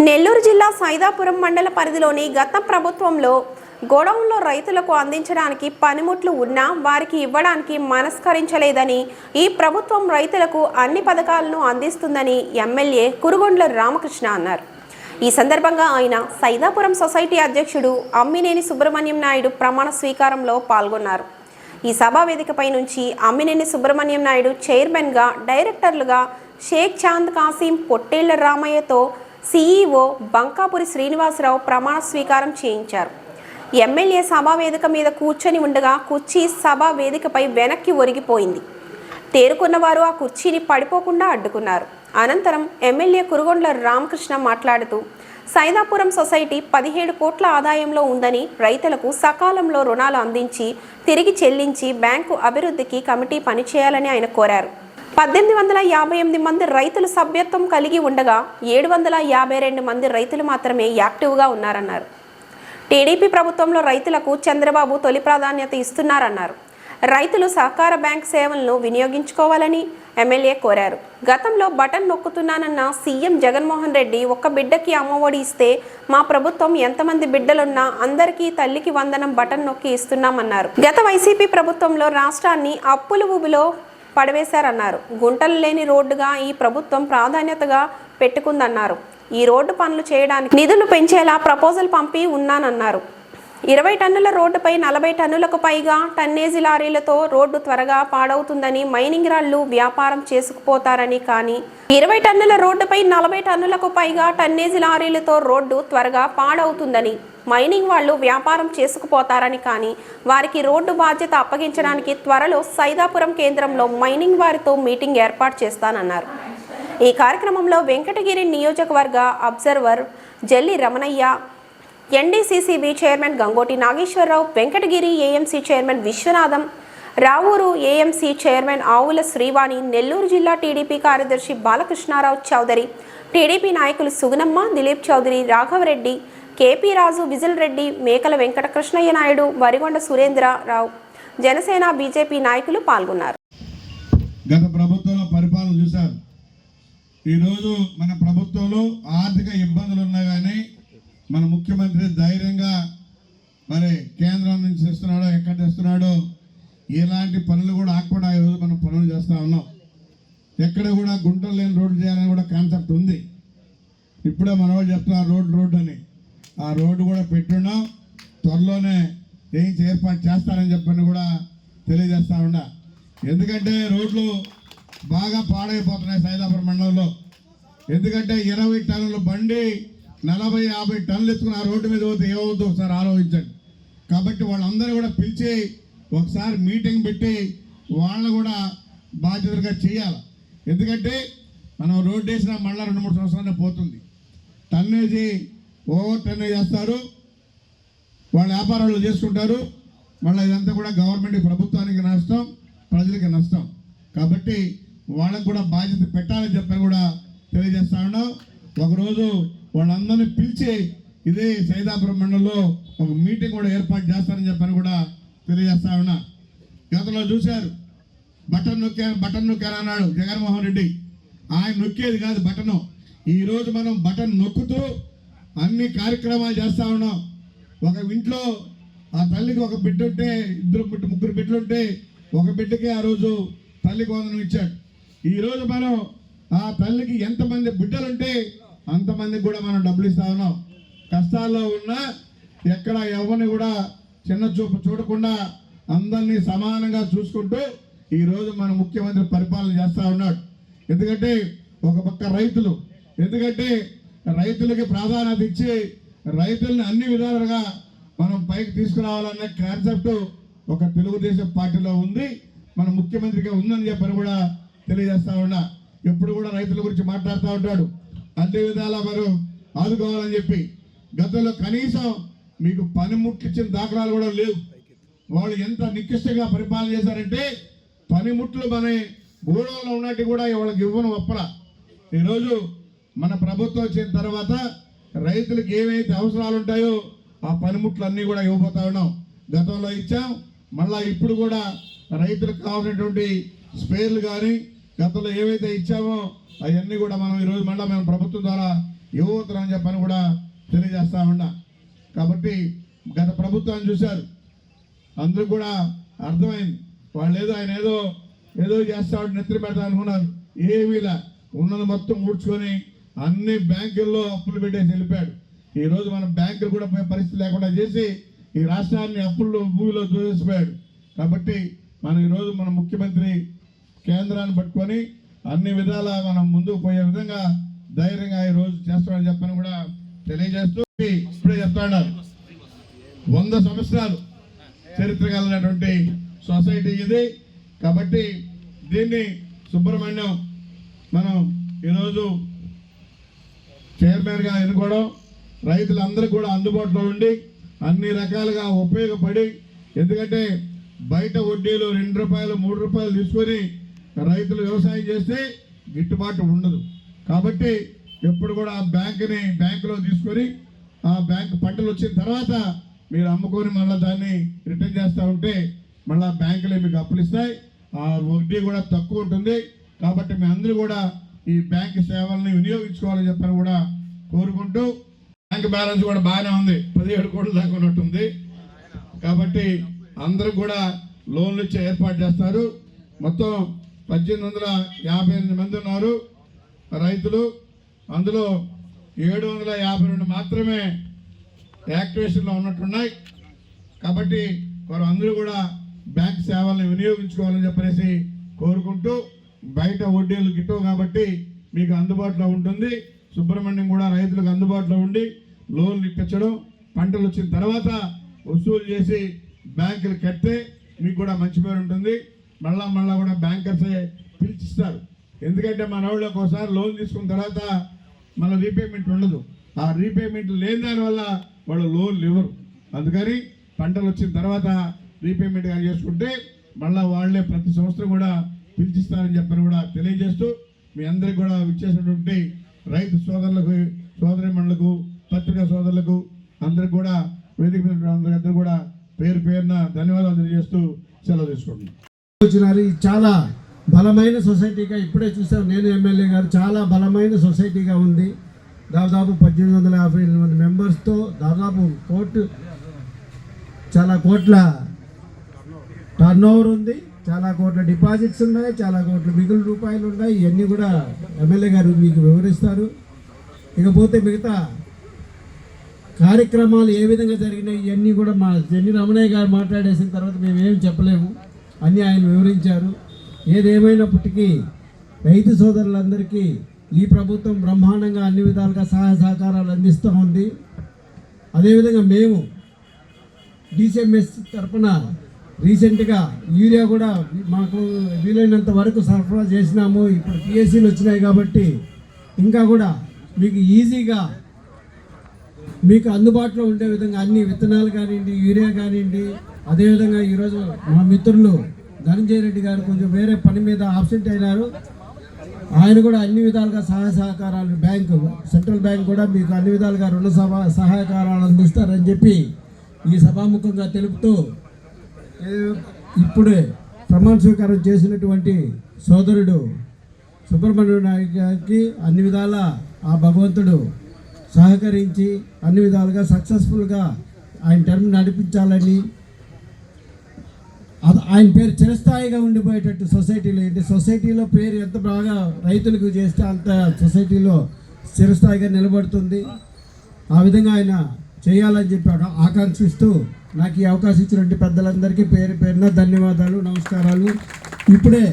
నెల్లూరు జిల్లా సైదాపురం మండల పరిధిలోని గత ప్రభుత్వంలో గోడౌన్లో రైతులకు అందించడానికి పనిముట్లు ఉన్నా వారికి ఇవ్వడానికి మనస్కరించలేదని, ఈ ప్రభుత్వం రైతులకు అన్ని పథకాలను అందిస్తుందని ఎమ్మెల్యే కురుగొండ్ల రామకృష్ణ అన్నారు. ఈ సందర్భంగా ఆయన సైదాపురం సొసైటీ అధ్యక్షుడు అమ్మినేని సుబ్రహ్మణ్యం నాయుడు ప్రమాణ స్వీకారంలో పాల్గొన్నారు. ఈ సభా వేదికపై నుంచి అమ్మినేని సుబ్రహ్మణ్యం నాయుడు చైర్మన్గా, డైరెక్టర్లుగా షేక్ చాంద్ కాసిం, పొట్టేళ్ల రామయ్యతో సీఈఓ బంకాపురి శ్రీనివాసరావు ప్రమాణ స్వీకారం చేయించారు. ఎమ్మెల్యే సభా వేదిక మీద కూర్చొని ఉండగా కుర్చీ సభా వేదికపై వెనక్కి ఒరిగిపోయింది. తేరుకున్న వారు ఆ కుర్చీని పడిపోకుండా అడ్డుకున్నారు. అనంతరం ఎమ్మెల్యే కురుగొండ్ల రామకృష్ణ మాట్లాడుతూ, సైదాపురం సొసైటీ 17 కోట్ల ఆదాయంలో ఉందని, రైతులకు సకాలంలో రుణాలు అందించి తిరిగి చెల్లించి బ్యాంకు అభివృద్ధికి కమిటీ పనిచేయాలని ఆయన కోరారు. 1858 మంది రైతులు సభ్యత్వం కలిగి ఉండగా 752 మంది రైతులు మాత్రమే యాక్టివ్గా ఉన్నారన్నారు. టీడీపీ ప్రభుత్వంలో రైతులకు చంద్రబాబు తొలి ప్రాధాన్యత ఇస్తున్నారన్నారు. రైతులు సహకార బ్యాంక్ సేవలను వినియోగించుకోవాలని ఎమ్మెల్యే కోరారు. గతంలో బటన్ నొక్కుతున్నానన్న సీఎం జగన్మోహన్ రెడ్డి ఒక్క బిడ్డకి అమ్మఒడి ఇస్తే, మా ప్రభుత్వం ఎంతమంది బిడ్డలున్నా అందరికీ తల్లికి వందనం బటన్ నొక్కి ఇస్తున్నామన్నారు. గత వైసీపీ ప్రభుత్వంలో రాష్ట్రాన్ని అప్పుల ఊబిలో పడవేశారన్నారు. గుంటలు లేని రోడ్డుగా ఈ ప్రభుత్వం ప్రాధాన్యతగా పెట్టుకుందన్నారు. ఈ రోడ్డు పనులు చేయడానికి నిధులు పెంచేలా ప్రపోజల్ పంపి ఉన్నానన్నారు. 20 టన్నుల రోడ్డుపై 40 టన్నులకు పైగా టన్నేజీ లారీలతో రోడ్డు త్వరగా పాడవుతుందని, మైనింగ్ రాళ్లు వ్యాపారం చేసుకుపోతారని, కానీ 20 టన్నుల రోడ్డుపై 40 టన్నులకు పైగా టన్నేజీ లారీలతో రోడ్డు త్వరగా పాడవుతుందని, మైనింగ్ వాళ్ళు వ్యాపారం చేసుకుపోతారని, కానీ వారికి రోడ్డు బాధ్యత అప్పగించడానికి త్వరలో సైదాపురం కేంద్రంలో మైనింగ్ వారితో మీటింగ్ ఏర్పాటు చేస్తానన్నారు. ఈ కార్యక్రమంలో వెంకటగిరి నియోజకవర్గ observer Jalli Ramanaiah, NDCCB chairman Gangoti Nageswararao, Venkatagiri AMC chairman Viswanatham, Ravuru AMC chairman Avula Srivani, Nellore జిల్లా టీడీపీ కార్యదర్శి బాలకృష్ణారావు చౌదరి, టీడీపీ నాయకులు సుగుణమ్మ, దిలీప్ చౌదరి, రాఘవరెడ్డి, కేపీ రాజు, విజిల్ రెడ్డి, మేకల వెంకట కృష్ణయ్య నాయుడు, వరిగొండ సురేంద్రరావు, జనసేన బీజేపీ నాయకులు పాల్గొన్నారు. గత ప్రభుత్వంలో పరిపాలన చూశారు. ఈరోజు మన ప్రభుత్వంలో ఆర్థిక ఇబ్బందులు ఉన్నా కానీ మన ముఖ్యమంత్రి ధైర్యంగా మరి కేంద్రం నుంచి తెస్తున్నాడో, ఎక్కడ తెస్తున్నాడో, ఎలాంటి పనులు కూడా ఆకుండా ఈరోజు మనం పనులు చేస్తూ ఉన్నాం. ఎక్కడ కూడా గుంటలు లేని రోడ్డు చేయాలని కూడా కాన్సెప్ట్ ఉంది. ఇప్పుడే మన వాళ్ళు చెప్తున్నారు రోడ్డు అని. ఆ రోడ్డు కూడా పెట్టున్నాం. త్వరలోనే ఏర్పాటు చేస్తారని చెప్పని కూడా తెలియజేస్తా ఉన్నా. ఎందుకంటే రోడ్లు బాగా పాడైపోతున్నాయి సైదాపురం మండలంలో. ఎందుకంటే 20 టన్నుల బండి 40-50 టన్నులు ఎత్తుకుని ఆ రోడ్డు మీద పోతే ఏమవుతుందో ఒకసారి ఆలోచించండి. కాబట్టి వాళ్ళందరూ కూడా పిలిచి ఒకసారి మీటింగ్ పెట్టి వాళ్ళని కూడా బాధ్యతగా చేయాలి. ఎందుకంటే మనం రోడ్డు వేసిన మళ్ళీ 2-3 సంవత్సరాలే పోతుంది. టన్నేజీ ఓవర్ టన్నేజ్ చేస్తారు, వాళ్ళ వ్యాపారాలు చేసుకుంటారు. మళ్ళీ ఇదంతా కూడా గవర్నమెంట్ ప్రభుత్వానికి నష్టం, ప్రజలకి నష్టం. కాబట్టి వాళ్ళకు కూడా బాధ్యత పెట్టాలని చెప్పని కూడా తెలియజేస్తా ఉన్నాం. ఒకరోజు వాళ్ళందరినీ పిలిచి ఇదే సైదాపురం మండలంలో ఒక మీటింగ్ కూడా ఏర్పాటు చేస్తారని చెప్పని కూడా తెలియజేస్తా ఉన్నా. గతంలో చూశారు, బటన్ నొక్కాను అన్నాడు జగన్మోహన్ రెడ్డి. ఆయన నొక్కేది కాదు బటను. ఈరోజు మనం బటన్ నొక్కుతూ అన్ని కార్యక్రమాలు చేస్తూ ఉన్నాం. ఒక ఇంట్లో ఆ తల్లికి ఒక బిడ్డ ఉంటే, 2-3 బిడ్డలు ఉంటే ఒక బిడ్డకి ఆ రోజు తల్లికి వందనం ఇచ్చాడు. ఈరోజు మనం ఆ తల్లికి ఎంతమంది బిడ్డలుంటే అంతమందికి కూడా మనం డబ్బులు ఇస్తా ఉన్నాం. కష్టాల్లో ఉన్నా ఎక్కడ ఎవరిని కూడా చిన్న చూపు చూడకుండా అందరినీ సమానంగా చూసుకుంటూ ఈరోజు మన ముఖ్యమంత్రి పరిపాలన చేస్తూ ఉన్నాడు. ఎందుకంటే ఒక పక్క రైతులు, ఎందుకంటే రైతులకి ప్రాధాన్యత ఇచ్చి రైతుల్ని అన్ని విధాలుగా మనం పైకి తీసుకురావాలనే కాన్సెప్ట్ ఒక తెలుగుదేశం పార్టీలో ఉంది, మన ముఖ్యమంత్రిగా ఉందని చెప్పని కూడా తెలియజేస్తా ఉన్నా. ఎప్పుడు కూడా రైతుల గురించి మాట్లాడుతూ ఉంటాడు, అన్ని విధాలా మనం ఆదుకోవాలని చెప్పి. గతంలో కనీసం మీకు పనిముట్లు ఇచ్చిన దాఖలాలు కూడా లేవు. వాళ్ళు ఎంత నికృష్టంగా పరిపాలన చేశారంటే పనిముట్లు మన గోడౌన్లో ఉన్నట్టు కూడా వాళ్ళకి ఇవ్వను ఒప్పల. ఈరోజు మన ప్రభుత్వం వచ్చిన తర్వాత రైతులకు ఏవైతే అవసరాలు ఉంటాయో ఆ పనిముట్లు అన్నీ కూడా ఇవ్వబోతా ఉన్నాం. గతంలో ఇచ్చాం, మళ్ళీ ఇప్పుడు కూడా రైతులకు కావాల్సినటువంటి స్పేర్లు కానీ గతంలో ఏవైతే ఇచ్చామో అవన్నీ కూడా మనం ఈరోజు మళ్ళీ మేము ప్రభుత్వం ద్వారా ఇవ్వబోతున్నామని చెప్పని కూడా తెలియజేస్తా ఉన్నా. కాబట్టి గత ప్రభుత్వాన్ని చూశారు, అందరూ కూడా అర్థమైంది. వాళ్ళు ఆయన ఏదో చేస్తాడు, నెత్తిన పెడతా అనుకున్నారు. ఏమీలా ఉన్నది మొత్తం ఊడ్చుకొని అన్ని బ్యాంకుల్లో అప్పులు పెట్టేసి వెళ్ళిపోయాడు. ఈరోజు మన బ్యాంకులు కూడా పోయే పరిస్థితి లేకుండా చేసి ఈ రాష్ట్రాన్ని అప్పుల్లో భూమిలో దూరేసిపోయాడు. కాబట్టి మనం ఈరోజు మన ముఖ్యమంత్రి కేంద్రాన్ని పట్టుకొని అన్ని విధాలా మనం ముందుకు పోయే విధంగా ధైర్యంగా ఈరోజు చేస్తామని చెప్పని కూడా తెలియజేస్తూ ఇప్పుడే చెప్తాడు, 100 సంవత్సరాలు చరిత్ర కలిగినటువంటి సొసైటీ ఇది. కాబట్టి దీన్ని సుబ్రహ్మణ్యం మనం ఈరోజు చైర్మన్గా ఎన్నుకోవడం, రైతులందరూ కూడా అందుబాటులో ఉండి అన్ని రకాలుగా ఉపయోగపడి, ఎందుకంటే బయట వడ్డీలు 2 రూపాయలు 3 రూపాయలు తీసుకొని రైతులు వ్యవసాయం చేస్తే గిట్టుబాటు ఉండదు. కాబట్టి ఎప్పుడు కూడా ఆ బ్యాంకులో తీసుకొని ఆ బ్యాంకు పంటలు వచ్చిన తర్వాత మీరు అమ్ముకొని మళ్ళీ దాన్ని రిటర్న్ చేస్తూ ఉంటే మళ్ళీ బ్యాంకులే మీకు అప్పులు ఇస్తాయి, ఆ వడ్డీ కూడా తక్కువ ఉంటుంది. కాబట్టి మీ అందరూ కూడా ఈ బ్యాంకు సేవల్ని వినియోగించుకోవాలని చెప్పని కూడా కోరుకుంటూ, బ్యాంక్ బ్యాలెన్స్ కూడా బాగానే ఉంది, 17 కోట్ల దాకా ఉన్నట్టుంది. కాబట్టి అందరూ కూడా లోన్లు ఇచ్చే ఏర్పాటు చేస్తారు. మొత్తం 1858 మంది ఉన్నారు రైతులు, అందులో 752 మాత్రమే యాక్టివేషన్లో ఉన్నట్టున్నాయి. కాబట్టి వారు అందరూ కూడా బ్యాంక్ సేవల్ని వినియోగించుకోవాలని చెప్పనేసి కోరుకుంటూ, బయట వడ్డీలు గిట్టవు కాబట్టి మీకు అందుబాటులో ఉంటుంది. సుబ్రహ్మణ్యం కూడా రైతులకు అందుబాటులో ఉండి లోన్లు ఇప్పించడం, పంటలు వచ్చిన తర్వాత వసూలు చేసి బ్యాంకులు కడితే మీకు కూడా మంచి పేరు ఉంటుంది. మళ్ళా కూడా బ్యాంకర్సే పిలిచిస్తారు. ఎందుకంటే మన వాళ్ళు ఒకసారి లోన్ తీసుకున్న తర్వాత మన రీపేమెంట్ ఉండదు. ఆ రీపేమెంట్ లేని దానివల్ల వాళ్ళు లోన్లు ఇవ్వరు. అందుకని పంటలు వచ్చిన తర్వాత రీపేమెంట్ కానీ చేసుకుంటే మళ్ళీ వాళ్ళే ప్రతి సంవత్సరం కూడా పిలిచిస్తారని చెప్పని కూడా తెలియజేస్తూ, మీ అందరికి కూడా ఇచ్చేసినటువంటి రైతు సోదరులకు, సోదరిమణులకు, పత్రికా సోదరులకు అందరికి కూడా వేదిక మీద అందరూ కూడా పేరున ధన్యవాదాలు తెలియజేస్తూ సెలవు తీసుకుంటున్నాను. చాలా బలమైన సొసైటీగా ఇప్పుడే చూసాం, నేను ఎమ్మెల్యే గారు, చాలా బలమైన సొసైటీగా ఉంది. దాదాపు 1858 మంది మెంబర్స్తో దాదాపు చాలా కోట్ల టర్న్ ఓవర్ ఉంది, చాలా కోట్ల డిపాజిట్స్ ఉన్నాయి, చాలా కోట్ల మిగులు రూపాయలు ఉన్నాయి. ఇవన్నీ కూడా ఎమ్మెల్యే గారు మీకు వివరిస్తారు. ఇకపోతే మిగతా కార్యక్రమాలు ఏ విధంగా జరిగినాయి ఇవన్నీ కూడా మా జెన్ని రమణయ్య గారు మాట్లాడేసిన తర్వాత మేమేం చెప్పలేము, అన్నీ ఆయన వివరించారు. ఏదేమైనప్పటికీ రైతు సోదరులందరికీ ఈ ప్రభుత్వం బ్రహ్మాండంగా అన్ని విధాలుగా సహాయ సహకారాలు అందిస్తూ ఉంది. అదేవిధంగా మేము డిసిఎంఎస్ తరఫున రీసెంట్గా యూరియా కూడా మాకు వీలైనంత వరకు సరఫరా చేసినాము. ఇప్పుడు పిఎస్సీలు వచ్చినాయి కాబట్టి ఇంకా కూడా మీకు ఈజీగా మీకు అందుబాటులో ఉండే విధంగా అన్ని విత్తనాలు కానివ్వండి, యూరియా కానివ్వండి. అదేవిధంగా ఈరోజు మా మిత్రులు ధనంజయ రెడ్డి గారు కొంచెం వేరే పని మీద ఆబ్సెంట్ అయినారు. ఆయన కూడా అన్ని విధాలుగా సహాయ సహకారాలు, బ్యాంకు సెంట్రల్ బ్యాంక్ కూడా మీకు అన్ని విధాలుగా రుణ సహాయకారాలు అందిస్తారని చెప్పి ఈ సభాముఖంగా తెలుపుతూ, ఇప్పుడే ప్రమాణ స్వీకారం చేసినటువంటి సోదరుడు సుబ్రహ్మణ్యం నాయుడు గారికి అన్ని విధాల ఆ భగవంతుడు సహకరించి అన్ని విధాలుగా సక్సెస్ఫుల్గా ఆయన టర్మ్ నడిపించాలని, ఆయన పేరు చిరస్థాయిగా ఉండిపోయేటట్టు సొసైటీలో, ఏంటి సొసైటీలో పేరు ఎంత బాగా రైతులకు చేస్తే అంత సొసైటీలో చిరస్థాయిగా నిలబడుతుంది. ఆ విధంగా ఆయన చేయాలని చెప్పి ఆకాంక్షిస్తూ నాకు ఈ అవకాశం ఇచ్చినటువంటి పెద్దలందరికీ పేరున ధన్యవాదాలు, నమస్కారాలు. ఇప్పుడే